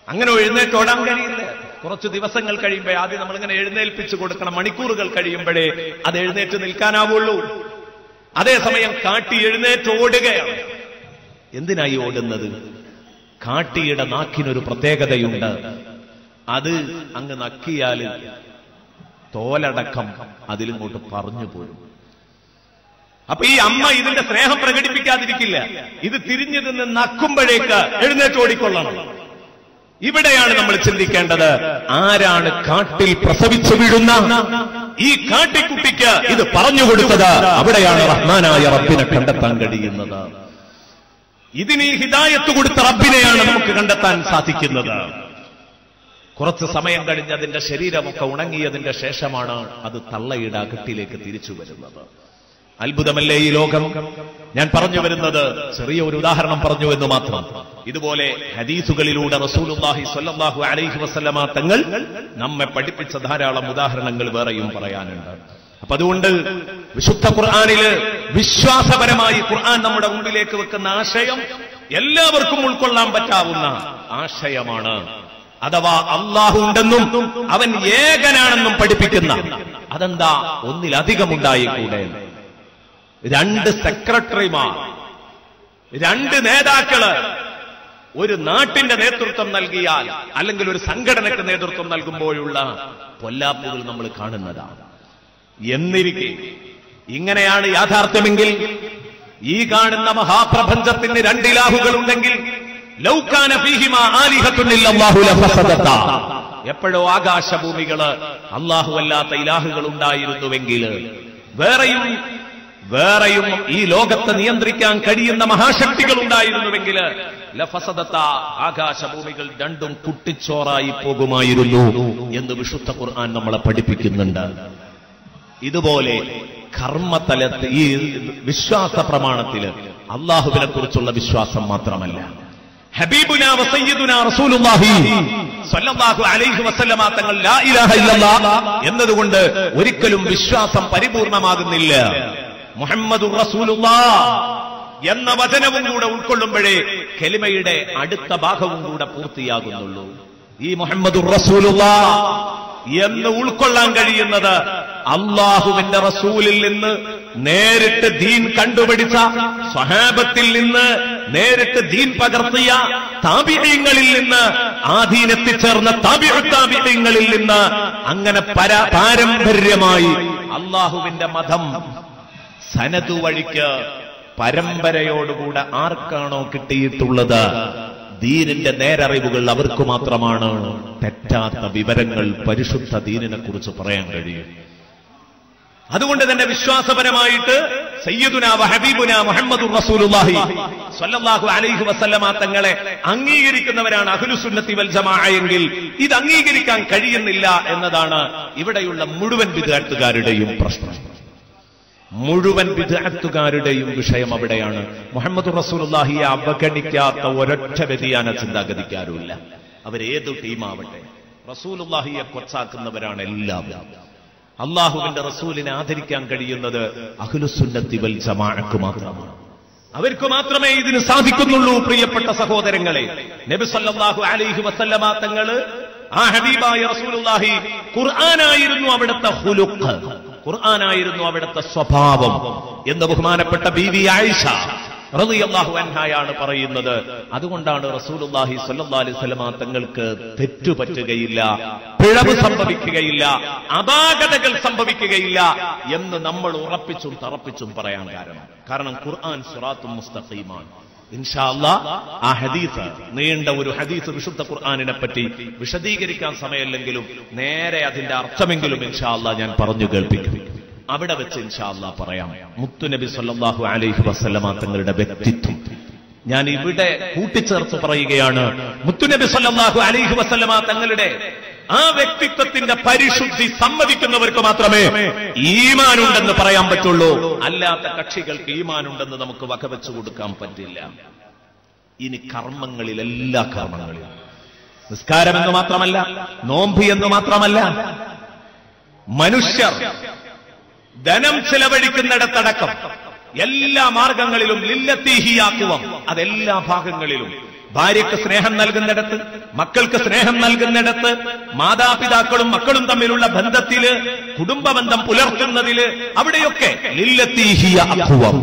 അങ്ങനെ എഴുന്നേറ്റോടാൻ കഴിയില്ല. കുറച്ച് ദിവസങ്ങൾ കഴിയുമ്പോഴേ, ആദ്യം നമ്മളിങ്ങനെ എഴുന്നേൽപ്പിച്ചു കൊടുക്കണം. മണിക്കൂറുകൾ കഴിയുമ്പോഴേ അത് എഴുന്നേറ്റ് നിൽക്കാനാവുള്ളൂ. അതേസമയം കാട്ടി എഴുന്നേറ്റോടുകയാണ്. എന്തിനായി ഓടുന്നത്? കാട്ടിയുടെ നാക്കിനൊരു പ്രത്യേകതയുണ്ട്. അത് അങ്ങ് നക്കിയാൽ തോലടക്കം അതിലിങ്ങോട്ട് പറഞ്ഞു പോരും. അപ്പൊ ഈ അമ്മ ഇതിന്റെ സ്നേഹം പ്രകടിപ്പിക്കാതിരിക്കില്ല. ഇത് തിരിഞ്ഞു നിന്ന് നക്കുമ്പോഴേക്ക് എഴുന്നേറ്റോടിക്കൊള്ളണം. ഇവിടെയാണ് നമ്മൾ ചിന്തിക്കേണ്ടത്. ആരാണ് കാട്ടിൽ പ്രസവിച്ചു വീഴുന്ന ഈ കാട്ടിക്കുട്ടിക്ക് ഇത് പറഞ്ഞു കൊടുത്തത്? അവിടെയാണ് റഹ്മാനായ റബ്ബിനെ കണ്ടെത്താൻ കഴിയുന്നത്. ഇതിന് ഈ ഹിദായത്ത് കൊടുത്ത റബ്ബിനെയാണ് നമുക്ക് കണ്ടെത്താൻ സാധിക്കുന്നത്. കുറച്ച് സമയം കഴിഞ്ഞ് അതിന്റെ ശരീരമൊക്കെ ഉണങ്ങിയതിന്റെ ശേഷമാണ് അത് തള്ളയുടെ അകട്ടിലേക്ക് തിരിച്ചു വരുന്നത്. അത്ഭുതമല്ലേ ഈ ലോകം? ഞാൻ പറഞ്ഞു വരുന്നത് ചെറിയ ഒരു ഉദാഹരണം പറഞ്ഞു എന്ന് മാത്രം. ഇതുപോലെ ഹദീസുകളിലൂടെ റസൂലുള്ളാഹി സ്വല്ലല്ലാഹു അലൈഹി വസല്ലമ തങ്ങൾ നമ്മെ പഠിപ്പിച്ച ധാരാളം ഉദാഹരണങ്ങൾ വേറെയും പറയാനുണ്ട്. അപ്പൊ അതുകൊണ്ട് വിശുദ്ധ ഖുർആനില് വിശ്വാസപരമായി ഖുർആൻ നമ്മുടെ മുമ്പിലേക്ക് വെക്കുന്ന ആശയം എല്ലാവർക്കും ഉൾക്കൊള്ളാൻ പറ്റാവുന്ന ആശയമാണ്. അഥവാ അല്ലാഹു ഉണ്ടെന്നും അവൻ ഏകനാണെന്നും പഠിപ്പിക്കുന്ന. അതെന്താ? ഒന്നിലധികം ഉണ്ടായിക്കൂടെ? രണ്ട് സെക്രട്ടറിമാർ, രണ്ട് നേതാക്കള് ഒരു നാട്ടിന്റെ നേതൃത്വം നൽകിയാൽ, അല്ലെങ്കിൽ ഒരു സംഘടനയ്ക്ക് നേതൃത്വം നൽകുമ്പോഴുള്ള പൊല്ലാപ്പുകൾ നമ്മൾ കാണുന്നതാണ്. എന്നിരിക്കെ ഇങ്ങനെയാണ് യാഥാർത്ഥ്യമെങ്കിൽ ഈ കാണുന്ന മഹാപ്രപഞ്ചത്തിന് രണ്ടിലാഹുകൾ ഉണ്ടെങ്കിൽ ലൗകാന ഫീഹിമാ ആലിഹത്തുൻ ഇല്ലല്ലാഹു ലഫസദതാ. എപ്പോഴോ ആകാശഭൂമികള് അല്ലാഹു അല്ലാത്ത ഇലാഹുകൾ ഉണ്ടായിരുന്നുവെങ്കിൽ, വേറെയും ഈ ലോകത്തെ നിയന്ത്രിക്കാൻ കഴിയുന്ന മഹാശക്തികൾ ഉണ്ടായിരുന്നുവെങ്കിൽ ലഫസദത, ആകാശഭൂമികൾ രണ്ടും കുട്ടിച്ചോറായി പോകുമായിരുന്നു എന്ന് വിശുദ്ധ ഖുർആൻ നമ്മളെ പഠിപ്പിക്കുന്നുണ്ട്. ഇതുപോലെ കർമ്മതലത്ത് ഈ വിശ്വാസ പ്രമാണത്തില് അല്ലാഹുവിനെ കുറിച്ചുള്ള വിശ്വാസം മാത്രമല്ല, ഹബീബുനാ വസയ്യിദുനാ റസൂലുള്ളാഹി സ്വല്ലല്ലാഹു അലൈഹി വസല്ലമ തങ്ങൾ ലാ ഇലാഹ ഇല്ലല്ലാഹ് എന്നതുകൊണ്ട് ഒരിക്കലും വിശ്വാസം പരിപൂർണമാകുന്നില്ല. മുഹമ്മദുർ റസൂലുള്ളാഹ് എന്ന വചനവും കൂടെ ഉൾക്കൊള്ളുമ്പോഴേ കലിമയുടെ അടുത്ത ഭാഗവും കൂടെ പൂർത്തിയാകുന്നുള്ളൂ. ഈ മുഹമ്മദുർ റസൂലുള്ളാഹ് എന്ന് ഉൾക്കൊള്ളാൻ കഴിയുന്നത് അല്ലാഹുവിന്റെ റസൂലിൽ നിന്ന് നേരിട്ട് ദീൻ കണ്ടുപിടിച്ച സ്വഹാബത്തിൽ നിന്ന് നേരിട്ട് ദീൻ പകർത്തിയ താബിഈങ്ങളിൽ നിന്ന്, ആ ദീൻ എത്തിച്ചേർന്ന താബിഈങ്ങളിൽ നിന്ന്, അങ്ങനെ പാരമ്പര്യമായി അല്ലാഹുവിന്റെ മതം സനദ് വഴിക്ക് പരമ്പരയോടുകൂടെ ആർക്കാണോ കിട്ടിയിട്ടുള്ളത്, ദീനിന്റെ നേരറിവുകൾ അവർക്ക് മാത്രമാണ് തെറ്റാത്ത വിവരങ്ങൾ പരിശുദ്ധ ദീനിനെ കുറിച്ച് പറയാൻ കഴിയും. അതുകൊണ്ട് തന്നെ വിശ്വാസപരമായിട്ട് സയ്യിദുനാ വഹബീബുനാ മുഹമ്മദുർ റസൂലുള്ളാഹി സ്വല്ലല്ലാഹു അലൈഹി വസല്ലമ തങ്ങളെ അംഗീകരിക്കുന്നവരാണ് അഹ്ലുസുന്നത്തി വൽ ജമാഅ എങ്കിൽ ഇത് അംഗീകരിക്കാൻ കഴിയുന്നില്ല എന്നതാണ് ഇവിടെയുള്ള മുഴുവൻ ബിദ്അത്തുകാരുടെയും പ്രശ്നം. മുഴുവൻ ബിദ്അത്തുകാരുടെയും വിഷയം അവിടെയാണ്. മുഹമ്മദുർ റസൂലുള്ളാഹിയെ അവഗണിക്കാത്ത ഒരൊറ്റ വ്യതിയാന ചിന്താഗതിക്കാരുമില്ല. അവരേതു ടീമാവട്ടെ റസൂലുള്ളാഹിയെ കൊച്ചാക്കുന്നവരാണ് എല്ലാവരും. അള്ളാഹുവിന്റെ റസൂലിനെ ആദരിക്കാൻ കഴിയുന്നത് അഹ്ലുസുന്നത്തി വൽ ജമാഅക്ക് മാത്രമാണ്. അവർക്ക് മാത്രമേ ഇതിന് സാധിക്കുന്നുള്ളൂ. പ്രിയപ്പെട്ട സഹോദരങ്ങളെ, നബി സല്ലല്ലാഹു അലൈഹി വസല്ലമ തങ്ങള് ആ ഹബീബായ റസൂലുള്ളാഹി ഖുർആനായിരുന്നു അവിടുത്തെ ഖുലുഖ്, ഖുർആനായിരുന്നു അവിടുത്തെ സ്വഭാവം എന്ന് ബഹുമാനപ്പെട്ട ബീവി ആയിഷ റളിയല്ലാഹു അൻഹയാണ് പറയുന്നത്. അതുകൊണ്ടാണ് റസൂലുള്ളാഹി സ്വല്ലല്ലാഹു അലൈഹി വസല്ലമ തങ്ങൾക്ക് തെറ്റുപറ്റുകയില്ല, പിഴവ് സംഭവിക്കുകയില്ല, അപാകതകൾ സംഭവിക്കുകയില്ല എന്ന് നമ്മൾ ഉറപ്പിച്ചും തറപ്പിച്ചും പറയാൻ കാരണം ഖുർആൻ സിറാത്തുൽ മുസ്തഖീമാണ്. ഇൻഷാ അല്ലാഹ് ആ ഹദീസ്, നീണ്ട ഒരു ഹദീസ് വിശുദ്ധ ഖുർആനിനെ പറ്റി വിശദീകരിക്കാൻ സമയമില്ലെങ്കിലും നേരെ അതിന്റെ അർത്ഥമെങ്കിലും ഇൻഷാ അല്ലാഹ് ഞാൻ പറഞ്ഞു കേൾപ്പിക്കും. അവിടെ വെച്ച് ഇൻഷാ അല്ലാഹ് പറയാം. മുത്തുനബി സല്ലല്ലാഹു അലൈഹി വസല്ലമ തങ്ങളുടെ വ്യക്തിത്വം ഞാൻ ഇവിടെ കൂട്ടിച്ചേർത്ത് പറയുകയാണ്. മുത്തുനബി സല്ലല്ലാഹു അലൈഹി വസല്ലമ തങ്ങളുടെ ആ വ്യക്തിത്വത്തിന്റെ പരിശുദ്ധി സമ്മതിക്കുന്നവർക്ക് മാത്രമേ ഈമാനുണ്ടെന്ന് പറയാൻ പറ്റുള്ളൂ. അല്ലാത്ത കക്ഷികൾക്ക് ഈമാനുണ്ടെന്ന് നമുക്ക് വകവെച്ചു കൊടുക്കാൻ പറ്റില്ല. ഇനി കർമ്മങ്ങളിൽ, എല്ലാ കർമ്മങ്ങളിലും, നിസ്കാരം എന്ന് മാത്രമല്ല, നോമ്പ് എന്ന് മാത്രമല്ല, മനുഷ്യർ ധനം ചെലവഴിക്കുന്നിടത്തടക്കം എല്ലാ മാർഗങ്ങളിലും ലില്ലത്തീഹിയാക്കുവം, അതെല്ലാ ഭാഗങ്ങളിലും ഭാര്യയ്ക്ക് സ്നേഹം നൽകുന്നിടത്ത്, മക്കൾക്ക് സ്നേഹം നൽകുന്നിടത്ത്, മാതാപിതാക്കളും മക്കളും തമ്മിലുള്ള ബന്ധത്തില്, കുടുംബബന്ധം പുലർത്തുന്നതില്, അവിടെയൊക്കെ ലില്ലത്തീഹിയാക്കുവം.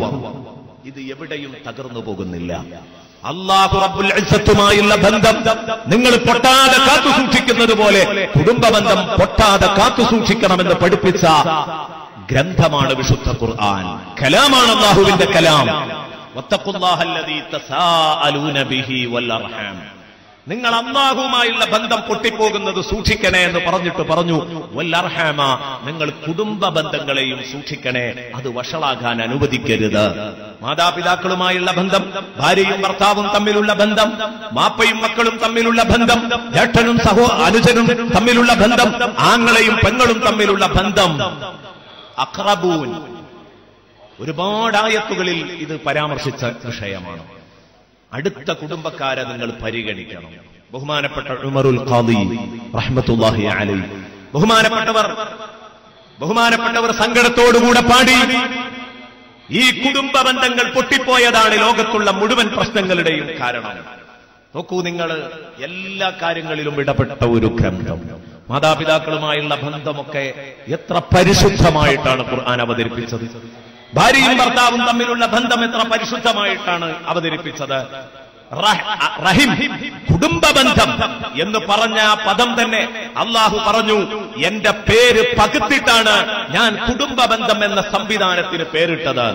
ഇത് എവിടെയും തകർന്നു പോകുന്നില്ല. അല്ലാഹു റബ്ബുൽ ഇസ്സത്തുമായുള്ള ബന്ധം നിങ്ങൾ പൊട്ടാതെ കാത്തു സൂക്ഷിക്കുന്നത് പോലെ കുടുംബബന്ധം പൊട്ടാതെ കാത്തു സൂക്ഷിക്കണമെന്ന് പഠിപ്പിച്ച ഗ്രന്ഥമാണ് വിശുദ്ധ ഖുർആൻ. കലാമാണ് അല്ലാഹുവിന്റെ കലാം. വത്തഖുല്ലാഹല്ലദീ തസാഅലൂന ബിഹി വൽ അർഹാം. നിങ്ങൾ അല്ലാഹുവുമായുള്ള ബന്ധം പൊട്ടിപ്പോകുന്നത് സൂക്ഷിക്കണേ എന്ന് പറഞ്ഞിട്ട് പറഞ്ഞു വൽ അർഹാമ, നിങ്ങൾ കുടുംബ ബന്ധങ്ങളെയും സൂക്ഷിക്കണേ, അത് വഷളാകാൻ അനുവദിക്കരുത്. മാതാപിതാക്കളുമായുള്ള ബന്ധം, ഭാര്യയും ഭർത്താവും തമ്മിലുള്ള ബന്ധം, മാപ്പയും മക്കളും തമ്മിലുള്ള ബന്ധം, ജ്യേഷ്ഠനും അനുജനും തമ്മിലുള്ള ബന്ധം, ആങ്ങളെയും പെങ്ങളും തമ്മിലുള്ള ബന്ധം, അഖ്റബൂൻ, ഒരുപാട് ആയത്തുകളിൽ ഇത് പരാമർശിച്ച വിഷയമാണ്. അടുത്ത കുടുംബക്കാരെ നിങ്ങൾ പരിഗണിക്കണം. ബഹുമാനപ്പെട്ട ഉമറുൽ ഖാദി റഹ്മത്തുള്ളാഹി അലൈഹി, ബഹുമാനപ്പെട്ടവർ സങ്കടത്തോടുകൂടെ പാടി, ഈ കുടുംബ ബന്ധങ്ങൾ പൊട്ടിപ്പോയതാണ് ലോകത്തുള്ള മുഴുവൻ പ്രശ്നങ്ങളുടെയും കാരണം. നോക്കൂ, നിങ്ങൾ എല്ലാ കാര്യങ്ങളിലും ഇടപെട്ട ഒരു ഗ്രന്ഥം. മാതാപിതാക്കളുമായുള്ള ബന്ധമൊക്കെ എത്ര പരിശുദ്ധമായിട്ടാണ് ഖുർആൻ അവതരിപ്പിച്ചത്. ഭാര്യയും ഭർത്താവും തമ്മിലുള്ള ബന്ധം എത്ര പരിശുദ്ധമായിട്ടാണ് അവതരിപ്പിച്ചത്. റഹിം, കുടുംബബന്ധം എന്ന് പറഞ്ഞ ആ പദം തന്നെ അള്ളാഹു പറഞ്ഞു, എന്റെ പേര് പകുത്തിട്ടാണ് ഞാൻ കുടുംബബന്ധം എന്ന സംവിധാനത്തിന് പേരിട്ടത്.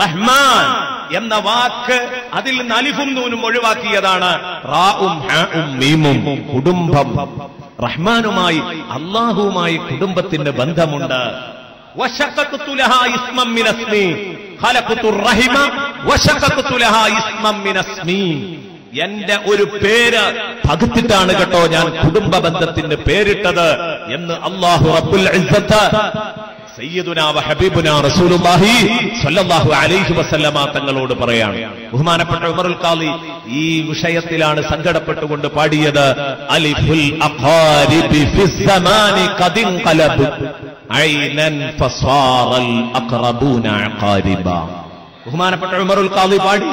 റഹ്മാൻ എന്ന വാക്ക് അതിൽ നിന്ന് അലിഫും നൂനും ഒഴിവാക്കിയതാണ്. റാഉം ഹാഉം മീമും, കുടുംബം. റഹ്മാനുമായി, അള്ളാഹുവുമായി കുടുംബത്തിന് ബന്ധമുണ്ട്. വശഖഖതു ലഹാ ഇസ്മൻ മിൻ ഇസ്മി ഖലഖതു റഹിമ വശഖഖതു ലഹാ ഇസ്മൻ മിൻ ഇസ്മി. എന്റെ ഒരു പേര് പകുത്തിട്ടാണ് കേട്ടോ ഞാൻ കുടുംബ ബന്ധത്തിന് പേരിട്ടത് എന്ന് അല്ലാഹു റബ്ബുൽ ഇസ്സത്ത് സയ്യിദുനാ വഹബീബുനാ റസൂലുള്ളാഹി സ്വല്ലല്ലാഹു അലൈഹി വസല്ലമ തങ്ങളോട് പറയാണ്. ബഹുമാനപ്പെട്ട ഉമറുൽ ഖാദി ഈ വിഷയത്തിലാണ് സങ്കടപ്പെട്ടുകൊണ്ട് പാടിയത്, അലിഫുൽ അഖാരിബി ഫിസ് സമാനി ഖദിൻ ഖലബ ഐനൻ ഫസാറൽ അഖറബൂന അഖാരിബ. ബഹുമാനപ്പെട്ട ഉമറുൽ ഖാദി പാടി,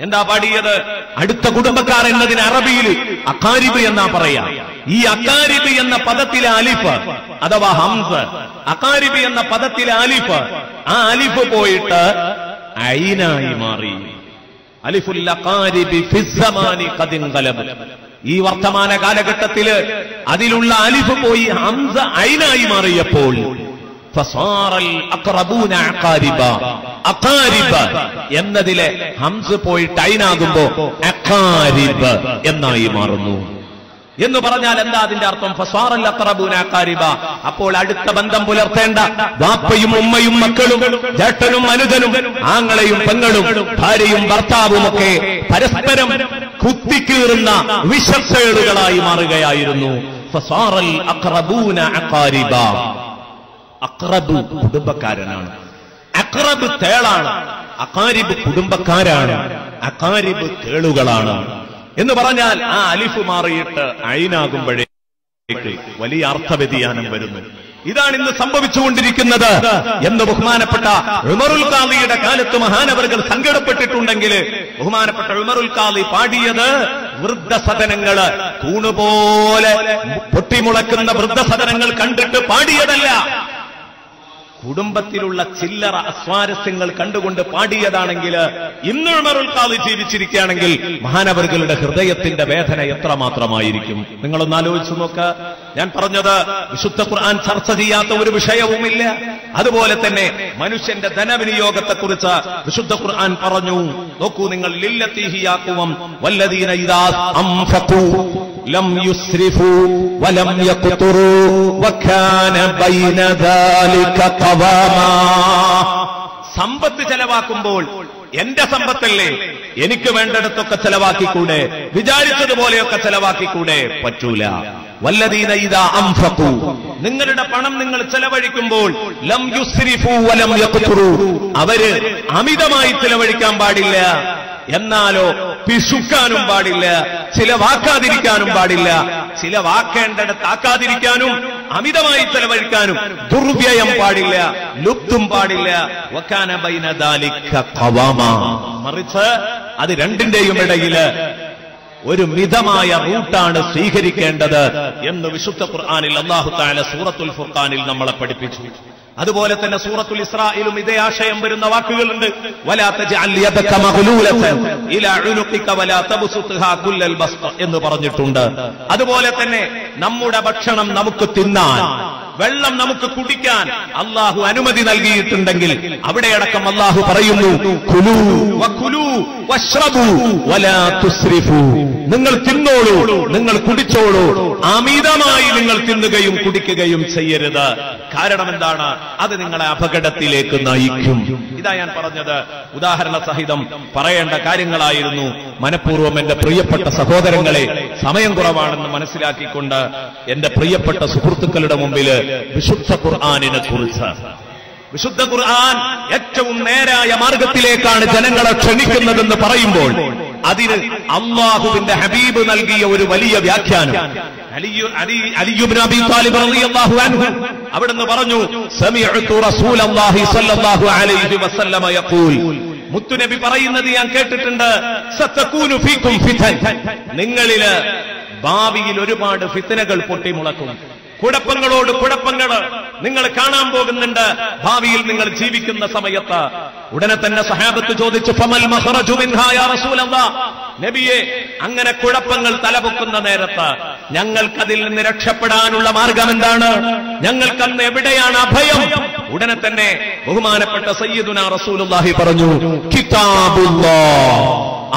എന്താ പാടിയത്? അടുത്ത കുടുംബക്കാർ എന്നതിന് അറബിയിൽ അഖാരിബ് എന്നാ പറയാ. ഈ അഖാരിബ് എന്ന പദത്തിലെ അലിഫ് അഥവാ ഹംസ്, അഖാരിബ് എന്ന പദത്തിലെ അലിഫ്, ആ അലിഫ് പോയിട്ട് ഐനായി മാറി. അലിഫുൽ അഖാരിബി ഫിസ് സമാനി ഖദിൻ ഖലബ. ഈ വർത്തമാന കാലഘട്ടത്തില് അതിലുള്ള അലിഫ് പോയി ഹംസ ഐനായി മാറിയപ്പോൾ ഫസാറൽ അഖറബൂന അഖാരിബ. അഖാരിബ് എന്നതിലെ ഹംസ് പോയിട്ട് ഐനാകുമ്പോ അഖാരിബ് എന്നായി മാറുന്നു എന്ന് പറഞ്ഞാൽ എന്താ അതിന്റെ അർത്ഥം? ഫസാറൽ അഖറബൂന അഖാരിബ. അപ്പോൾ അടുത്ത ബന്ധം പുലർത്തേണ്ട വാപ്പയും ഉമ്മയും മക്കളും ജേഷ്ഠനും അനുജനും ആങ്ങളെയും പെങ്ങളും ഭാര്യയും ഭർത്താവുമൊക്കെ പരസ്പരം കുത്തിക്കീറുന്ന വിഷസേടുകളായി മാറുകയായിരുന്നു. ഫസാറൽ അഖറബൂന അഖാരിബ. അഖറബ് കുടുംബക്കാരനാണ്, അഖറബ് തേളാണ്, അഖാരിബ് കുടുംബക്കാരാണ്, അഖാരിബ് തേളുകളാണ് എന്ന് പറഞ്ഞാൽ ആ അലിഫ് മാറിയിട്ട് ഐനാകുമ്പോഴേക്ക് വലിയ അർത്ഥവ്യതിയാനം വരുന്നു. ഇതാണ് ഇന്ന് സംഭവിച്ചുകൊണ്ടിരിക്കുന്നത് എന്ന് ബഹുമാനപ്പെട്ട ഉമറുൽ ഖാദിയുടെ കാലത്ത് മഹാനവറുകൾ സങ്കടപ്പെട്ടിട്ടുണ്ടെങ്കിൽ ബഹുമാനപ്പെട്ട ഉമറുൽ ഖാദി പാടിയത് വൃദ്ധസദനങ്ങള് തൂണുപോലെ പൊട്ടിമുളക്കുന്ന വൃദ്ധസദനങ്ങൾ കണ്ടിട്ട് പാടിയതല്ല, കുടുംബത്തിലുള്ള ചില്ലറ അസ്വാരസ്യങ്ങൾ കണ്ടുകൊണ്ട് പാടിയതാണെങ്കിൽ ഇന്ന് ഉമറുൽ ഖാദി ജീവിച്ചിരിക്കുകയാണെങ്കിൽ മഹാനവറുകളുടെ ഹൃദയത്തിന്റെ വേദന എത്രമാത്രമായിരിക്കും നിങ്ങളൊന്ന് ആലോചിച്ചു നോക്ക്. ഞാൻ പറഞ്ഞത് വിശുദ്ധ ഖുർആൻ ചർച്ച ചെയ്യാത്ത ഒരു വിഷയവുമില്ല. അതുപോലെ തന്നെ മനുഷ്യന്റെ ധനവിനിയോഗത്തെക്കുറിച്ച് വിശുദ്ധ ഖുർആൻ പറഞ്ഞു. നോക്കൂ നിങ്ങൾ, ലില്ലത്തി ഹിയ അഖ്വം വല്ലദീന ഇദാ അൻഫഖൂ ലം യുസ്രിഫൂ വലം യഖ്തുറൂ വകാന ബൈന ദാലിക ഖവാമാ. സമ്പത്ത് ചെലവാക്കുമ്പോൾ എന്റെ സമ്പത്തല്ലേ, എനിക്ക് വേണ്ടിടത്തൊക്കെ ചെലവാക്കിക്കൂടെ, വിചാരിച്ചതുപോലെയൊക്കെ ചെലവാക്കിക്കൂടെ? പറ്റൂല. വല്ലദീന ഇദാ അൻഫഖൂ, നിങ്ങളുടെ പണം നിങ്ങൾ ചെലവഴിക്കുമ്പോൾ ലം യുസ്രിഫൂ വലം യഖ്തുറൂ, അവര് അമിതമായി ചെലവഴിക്കാൻ പാടില്ല, എന്നാലോ പിശുക്കാനും പാടില്ല, ചിലവാക്കാതിരിക്കാനും പാടില്ല, ചിലവാക്കേണ്ടിടത്താക്കാതിരിക്കാനും അമിതമായി ചെലവഴിക്കാനും ദുർവ്യയം പാടില്ല, ലുപ്തും പാടില്ല. വകാന ബൈന ദാലിക ഖവാമാ, മറിച്ച് അത് രണ്ടിന്റെയും ഇടയില് ഒരു മിതമായ റൂട്ടാണ് സ്വീകരിക്കേണ്ടത് എന്ന് വിശുദ്ധ ഖുർആനിൽ അല്ലാഹു തആല സൂറത്തുൽ ഫുർഖാനിൽ നമ്മളെ പഠിപ്പിച്ചു. അതുപോലെ തന്നെ സൂറത്തുൽ ഇസ്രായിലും ഇതേ ആശയം വരുന്ന വാക്കുകളുണ്ട്. വലാ തജ്അൽ യദക മഗ്ലൂലതൻ ഇലാ ഉനുഖിക വലാ തബ്സുത്ഹാ കുല്ലൽ ബസ്ത എന്ന് പറഞ്ഞിട്ടുണ്ട്. അതുപോലെ തന്നെ നമ്മുടെ ഭക്ഷണം നമുക്ക് തിന്നാൻ, വെള്ളം നമുക്ക് കുടിക്കാൻ അല്ലാഹു അനുമതി നൽകിയിട്ടുണ്ടെങ്കിൽ അവിടെയടക്കം അല്ലാഹു പറയുന്നു, കുലൂ വകുലൂ വശ്റബൂ വലാ തുസ്രിഫൂ, നിങ്ങൾ തിന്നോളൂ, നിങ്ങൾ കുടിച്ചോളൂ, അമിതമായി നിങ്ങൾ തിന്നുകയും കുടിക്കുകയും ചെയ്യരുത്. കാരണം എന്താണ്? അത് നിങ്ങളെ അപകടത്തിലേക്ക് നയിക്കും. ഇതാ ഞാൻ പറഞ്ഞത്, ഉദാഹരണ സഹിതം പറയേണ്ട കാര്യങ്ങളായിരുന്നു. മനഃപൂർവ്വം എന്റെ പ്രിയപ്പെട്ട സഹോദരങ്ങളെ, സമയം കുറവാണെന്ന് മനസ്സിലാക്കിക്കൊണ്ട് എന്റെ പ്രിയപ്പെട്ട സുഹൃത്തുക്കളുടെ മുമ്പിൽ വിശുദ്ധ ഖുർആനിനെ കുറിച്ച്, വിശുദ്ധ ഖുർആൻ ഏറ്റവും നേരായ മാർഗത്തിലേക്കാണ് ജനങ്ങളെ ക്ഷണിക്കുന്നതെന്ന് പറയുമ്പോൾ അതിന് അല്ലാഹുവിന്റെ ഹബീബ് നൽകിയ ഒരു വലിയ വ്യാഖ്യാനം. അലി ഇബ്നു അബീ ത്വാലിബ് റളിയല്ലാഹു അൻഹു അവിടുന്ന് പറഞ്ഞു, സമിഅതു റസൂലല്ലാഹി സ്വല്ലല്ലാഹു അലൈഹി വസല്ലമ യഖൂൽ, മുത്തുനബി പറയുന്നത് ഞാൻ കേട്ടിട്ടുണ്ട്, സതകൂനു ഫീകും ഫിതൻ, നിങ്ങളില് ഭാവിയിൽ ഒരുപാട് ഫിത്നകൾ പൊട്ടിമുളക്കും, കുഴപ്പങ്ങളോട് കുഴപ്പങ്ങൾ നിങ്ങൾ കാണാൻ പോകുന്നുണ്ട് ഭാവിയിൽ നിങ്ങൾ ജീവിക്കുന്ന സമയത്ത്. ഉടനെ തന്നെ സഹാബത്ത് ചോദിച്ചു, ഫമൽ മഖ്റജു മിൻഹാ യാ റസൂലല്ലാഹ്, നബിയെ അങ്ങനെ കുഴപ്പങ്ങൾ തലപൊക്കുന്ന നേരത്ത് ഞങ്ങൾക്കതിൽ നിന്ന് രക്ഷപ്പെടാനുള്ള മാർഗം എന്താണ്? ഞങ്ങൾക്കന്ന് എവിടെയാണ് അഭയം? ഉടനെ തന്നെ ബഹുമാനപ്പെട്ട സയ്യിദുനാ റസൂലുള്ളാഹി പറഞ്ഞു, കിതാബുല്ലാഹ്,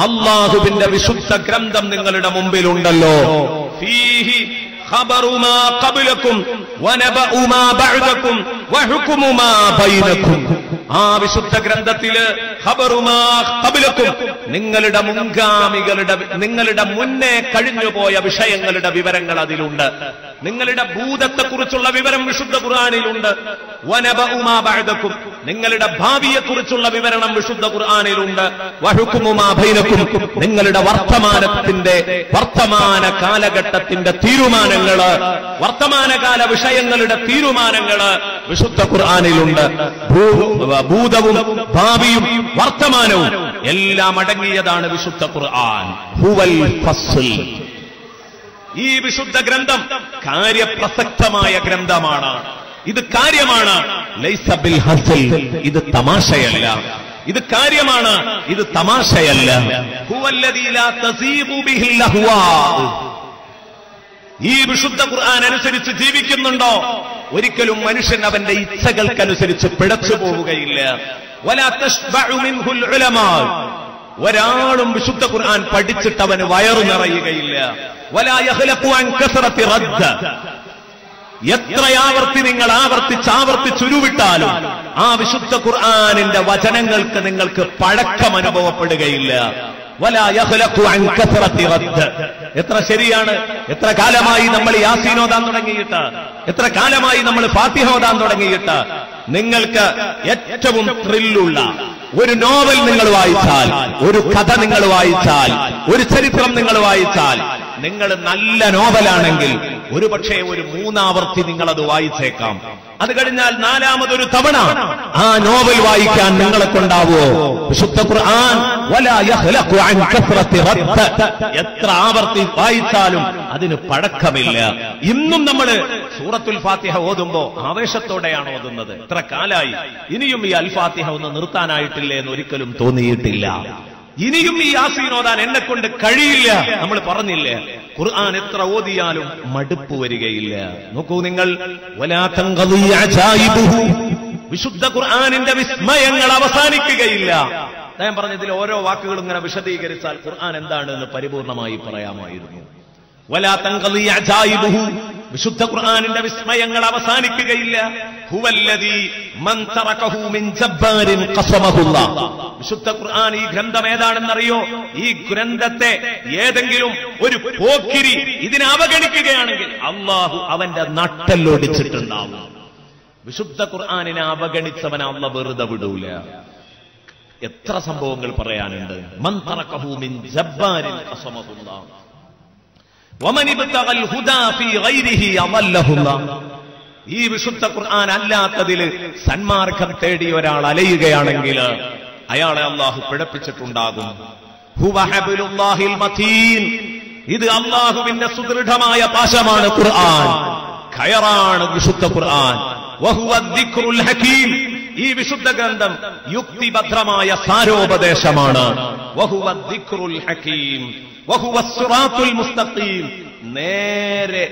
അല്ലാഹുവിന്റെ വിശുദ്ധ ഗ്രന്ഥം നിങ്ങളുടെ മുമ്പിലുണ്ടല്ലോ, ഫീഹി ഖബറു മാ ഖബ്ലകും വനബഉ മാ ബഅദകും വഹുക്മു മാ ബൈനകും, ആ വിശുദ്ധ ഗ്രന്ഥത്തില് ഖബറു മാ ഖബ്ലകും, നിങ്ങളുടെ മുൻഗാമികളുടെ, നിങ്ങളുടെ മുന്നേ കഴിഞ്ഞുപോയ വിഷയങ്ങളുടെ വിവരങ്ങൾ അതിലുണ്ട്. നിങ്ങളുടെ ഭൂതത്തെക്കുറിച്ചുള്ള വിവരം വിശുദ്ധ ഖുർആനിലുണ്ട്. വനബഉ മാ ബഅദകും, നിങ്ങളുടെ ഭാവിയെക്കുറിച്ചുള്ള വിവരണം വിശുദ്ധ ഖുർആനിലുണ്ട്. വഹുക്മു മാ ബൈനകും, നിങ്ങളുടെ വർത്തമാന കാലഘട്ടത്തിന്റെ തീരുമാനങ്ങള്, വർത്തമാനകാല വിഷയങ്ങളുടെ തീരുമാനങ്ങള് വിശുദ്ധ ഖുർആനിലുണ്ട്. ഭൂതവും ഭാവിയും വർത്തമാനവും എല്ലാം അടങ്ങിയതാണ് വിശുദ്ധ ഖുർആൻ. ഹുവൽ ഫസ്ൽ, ഈ വിശുദ്ധ ഗ്രന്ഥം കാര്യപ്രസക്തമായ ഗ്രന്ഥമാണ്. ഇത് കാര്യമാണ്. ലൈസ ബിൽ ഹസ്ൽ, ഇത് തമാശയല്ല. ഇത് കാര്യമാണ്, ഇത് തമാശയല്ല. ഹുവല്ലദീ ലാ തസീബു ബിഹിൽ ലഹ്വാ, ഈ വിശുദ്ധ ഖുർആൻ അനുസരിച്ച് ജീവിക്കുന്നുണ്ടോ? ഒരിക്കലും മനുഷ്യൻ അവന്റെ ഇച്ഛകൾക്കനുസരിച്ച് പിഴച്ചു പോവുകയില്ല. വലാ തശ്ബഉ മിൻഹുൽ ഉലമാ, ഒരാളും വിശുദ്ധ ഖുർആൻ പഠിച്ചിട്ട് അവന് വയറു നിറയുകയില്ല. വലാ യഖ്ലഖു അൻ കസറത്തി റദ്ദ, എത്രയാവർത്തി നിങ്ങൾ ആവർത്തിച്ചുരുവിട്ടാലും ആ വിശുദ്ധ ഖുർആനിന്റെ വചനങ്ങൾക്ക് നിങ്ങൾക്ക് പഴക്കം അനുഭവപ്പെടുകയില്ല. വലാ യഖ്ലഖു അൻ കസറത്തി റദ്ദ. എത്ര ശരിയാണ്. എത്ര കാലമായി നമ്മൾ യാസീൻ ഓതാൻ തുടങ്ങിയിട്ട്, എത്ര കാലമായി നമ്മൾ ഫാത്തിഹ ഓതാൻ തുടങ്ങിയിട്ട്. നിങ്ങൾക്ക് ഏറ്റവും ത്രില്ലുള്ള ഒരു നോവൽ നിങ്ങൾ വായിച്ചാൽ, ഒരു കഥ നിങ്ങൾ വായിച്ചാൽ, ഒരു ചരിത്രം നിങ്ങൾ വായിച്ചാൽ, നിങ്ങൾ നല്ല നോവലാണെങ്കിൽ ഒരുപക്ഷെ ഒരു 3 ആവർത്തി നിങ്ങളത് വായിച്ചേക്കാം. അത് കഴിഞ്ഞാൽ 4ാമതൊരു തവണ ആ നോവൽ വായിക്കാൻ നിങ്ങളെ കൊണ്ടാവോ? വിശുദ്ധ ഖുർആൻ വലാ യഖ്ലഖു അൻ കസ്റത്തി റദ്ദ, എത്ര ആവർത്തി വായിച്ചാലും അതിന് പഴക്കമില്ല. ഇന്നും നമ്മൾ സൂറത്തുൽ ഫാത്തിഹ ഓതുമ്പോ ആവേശത്തോടെയാണ് ഓതുന്നത്. എത്ര കാലായി, ഇനിയും ഈ അൽ ഫാത്തിഹ ഒന്ന് നിർത്താനായിട്ടില്ലേ എന്ന് ഒരിക്കലും തോന്നിയിട്ടില്ല. ഇനിയും ഈ യാസീൻ ഓതാൻ എന്നെ കൊണ്ട് കഴിയില്ല നമ്മൾ പറഞ്ഞില്ലേ. ഖുർആൻ എത്ര ഓതിയാലും മടുപ്പ് വരികയില്ല. നോക്കൂ നിങ്ങൾ, വലാ തൻഖദി അജായിബുഹു, വിശുദ്ധ ഖുർആനിന്റെ വിസ്മയങ്ങൾ അവസാനിക്കുകയില്ല. ഞാൻ പറഞ്ഞതിൽ ഓരോ വാക്കുകളും ഇങ്ങനെ വിശദീകരിച്ചാൽ ഖുർആൻ എന്താണ് എന്ന് പരിപൂർണമായി പറയാമായിരുന്നു. വലാ തൻഖദി അജായിബുഹു, വിശുദ്ധ ഖുർആനിന്റെ വിസ്മയങ്ങൾ അവസാനിക്കുകയില്ല. ഹുവല്ലദീ മൻ തറകഹു മിൻ ജബ്ബാരിൻ ഖസമഹുല്ലാഹ്, വിശുദ്ധ ഖുർആൻ ഈ ഗ്രന്ഥം ഏതാണെന്നറിയോ? ഈ ഗ്രന്ഥത്തെ ഏതെങ്കിലും ഒരു പോക്കിരി ഇതിനെ അവഗണിക്കുകയാണെങ്കിൽ അള്ളാഹു അവന്റെ നട്ടെല്ലൊടിച്ചിട്ടുണ്ടാവും. വിശുദ്ധ ഖുർആനിനെ അവഗണിച്ചവനെ അള്ളാഹു വെറുതെ വിടൂല. എത്ര സംഭവങ്ങൾ പറയാനുണ്ട്. മൻ തറകഹു മിൻ ജബ്ബാരിൻ ഖസമഹുല്ലാഹ് വമൻ ഇബ്തഗൽ ഹുദാ ഫീ ഗൈരിഹി അളല്ലഹുല്ലാഹ്. ഈ വിശുദ്ധ ഖുർആൻ അല്ലാത്തതിൽ സന്മാർഗം തേടി ഒരാൾ അലയുകയാണെങ്കിൽ അയാളെ അള്ളാഹു പിഴപ്പിച്ചിട്ടുണ്ടാകും. ഹുവ ഹബ്ലുല്ലാഹിൽ മതീൻ, ഇത് അള്ളാഹുവിന്റെ സുദൃഢമായ പാശമാണ് ഖുർആൻ, ഖൈറാണ് വിശുദ്ധ ഖുർആൻ. വഹുവ ദിക്റുൽ ഹകീം, ഈ വിശുദ്ധ ഗ്രന്ഥം യുക്തിഭദ്രമായ സാരോപദേശമാണ്. വഹുവ ദിക്റുൽ ഹകീം വഹുവ സിറാത്തുൽ മുസ്തഖീം, നേരെ